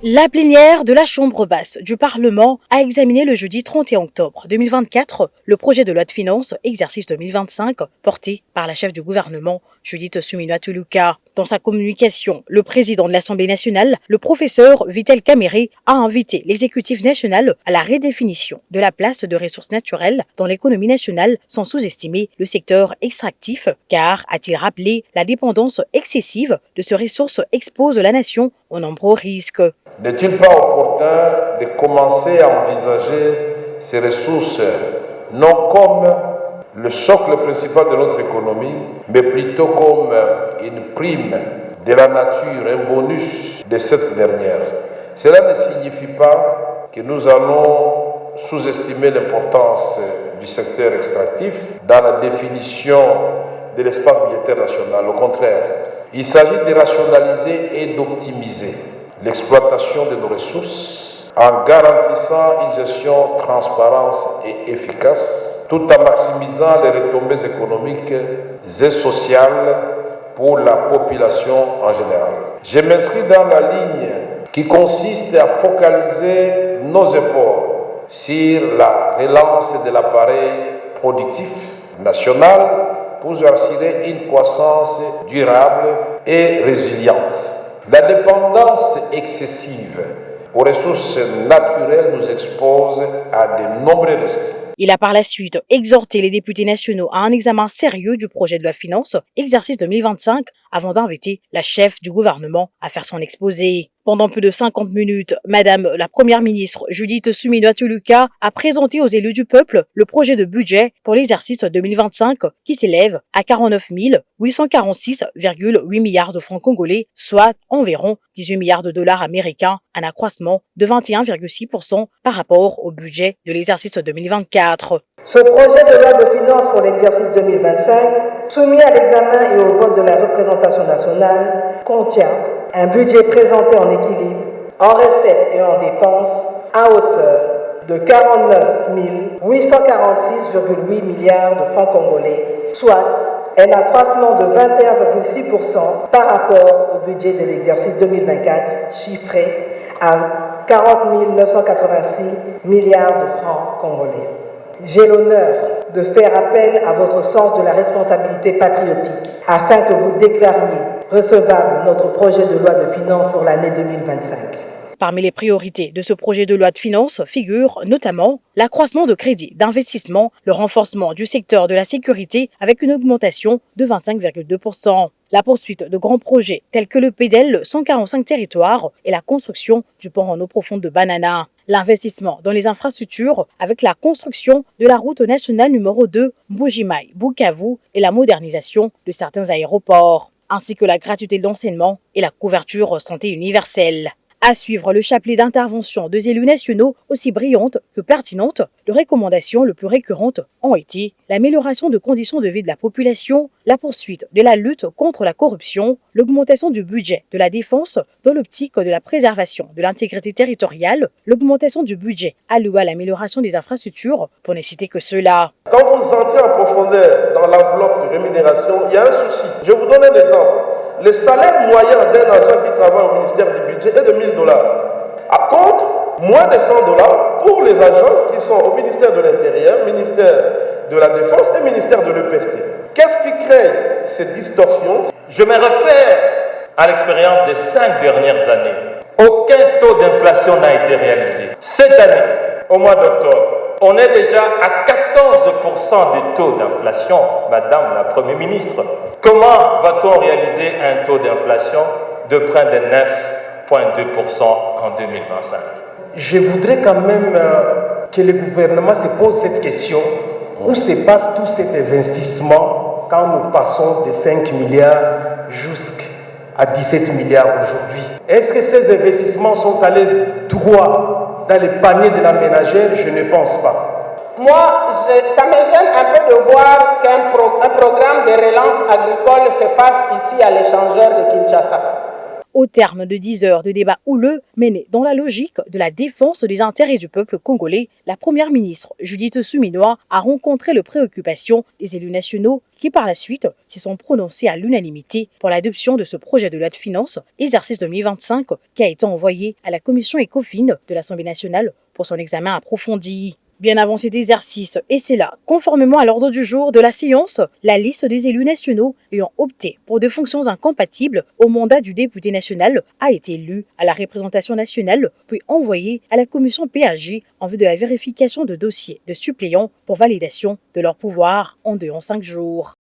La plénière de la Chambre basse du Parlement a examiné le jeudi 31 octobre 2024 le projet de loi de finances exercice 2025 porté par la chef du gouvernement Judith Suminwa-Tuluka. Dans sa communication, le président de l'Assemblée nationale, le professeur Vital Kamerhe, a invité l'exécutif national à la redéfinition de la place de ressources naturelles dans l'économie nationale sans sous-estimer le secteur extractif, car, a-t-il rappelé, la dépendance excessive de ces ressources expose la nation aux nombreux risques. N'est-il pas opportun de commencer à envisager ces ressources non comme le socle principal de notre économie, mais plutôt comme une prime de la nature, un bonus de cette dernière? Cela ne signifie pas que nous allons sous-estimer l'importance du secteur extractif dans la définition de l'espace budgétaire national. Au contraire, il s'agit de rationaliser et d'optimiser l'exploitation de nos ressources en garantissant une gestion transparente et efficace, tout en maximisant les retombées économiques et sociales pour la population en général. Je m'inscris dans la ligne qui consiste à focaliser nos efforts sur la relance de l'appareil productif national pour assurer une croissance durable et résiliente. La dépendance excessive aux ressources naturelles nous expose à de nombreux risques. Il a par la suite exhorté les députés nationaux à un examen sérieux du projet de loi de finances exercice 2025 avant d'inviter la chef du gouvernement à faire son exposé. Pendant plus de 50 minutes, Madame la Première ministre Judith Suminwa-Tuluka a présenté aux élus du peuple le projet de budget pour l'exercice 2025 qui s'élève à 49 846,8 milliards de francs congolais, soit environ 18 milliards de dollars américains, un accroissement de 21,6% par rapport au budget de l'exercice 2024. Ce projet de loi de finances pour l'exercice 2025, soumis à l'examen et au vote de la représentation nationale, contient un budget présenté en équilibre, en recettes et en dépenses, à hauteur de 49 846,8 milliards de francs congolais, soit un accroissement de 21,6% par rapport au budget de l'exercice 2024, chiffré à 40 986 milliards de francs congolais. J'ai l'honneur de faire appel à votre sens de la responsabilité patriotique afin que vous déclariez recevable notre projet de loi de finances pour l'année 2025. Parmi les priorités de ce projet de loi de finances figurent notamment l'accroissement de crédits d'investissement, le renforcement du secteur de la sécurité avec une augmentation de 25,2%, la poursuite de grands projets tels que le PDL 145 territoires et la construction du pont en eau profonde de Banana, l'investissement dans les infrastructures avec la construction de la route nationale numéro 2 Mbuji-Mayi-Bukavu et la modernisation de certains aéroports, ainsi que la gratuité de l'enseignement et la couverture santé universelle. À suivre le chapelet d'interventions des élus nationaux aussi brillantes que pertinentes, les recommandations les plus récurrentes ont été l'amélioration de conditions de vie de la population, la poursuite de la lutte contre la corruption, l'augmentation du budget de la défense dans l'optique de la préservation de l'intégrité territoriale, l'augmentation du budget alloué à l'amélioration des infrastructures, pour ne citer que cela. Quand vous entrez en profondeur dans l'enveloppe de rémunération, il y a un souci. Je vous donne un exemple. Le salaire moyen d'un agent qui travaille au ministère du Budget est de 1 000 $. À contre, moins de 100 $ pour les agents qui sont au ministère de l'Intérieur, ministère de la Défense et ministère de l'EPST. Qu'est-ce qui crée cette distorsion? Je me réfère à l'expérience des 5 dernières années. Aucun taux d'inflation n'a été réalisé. Cette année, au mois d'octobre, on est déjà à 14% de taux d'inflation, Madame la Première ministre. Comment va-t-on réaliser un taux d'inflation de près de 9,2% en 2025? Je voudrais quand même que le gouvernement se pose cette question. Où se passe tout cet investissement quand nous passons de 5 milliards jusqu'à 17 milliards aujourd'hui? Est-ce que ces investissements sont allés droit dans le panier de la ménagère? Je ne pense pas. Moi, ça me gêne un peu de voir qu'un programme de relance agricole se fasse ici à l'échangeur de Kinshasa. Au terme de 10 heures de débat houleux menés dans la logique de la défense des intérêts du peuple congolais, la première ministre Judith Suminwa a rencontré les préoccupations des élus nationaux qui par la suite se sont prononcés à l'unanimité pour l'adoption de ce projet de loi de finances exercice 2025 qui a été envoyé à la commission ECOFIN de l'Assemblée nationale pour son examen approfondi. Bien avant cet exercice, et c'est là, conformément à l'ordre du jour de la séance, la liste des élus nationaux ayant opté pour des fonctions incompatibles au mandat du député national a été lue à la représentation nationale, puis envoyée à la commission PAG en vue de la vérification de dossiers de suppléants pour validation de leur pouvoir en 5 jours.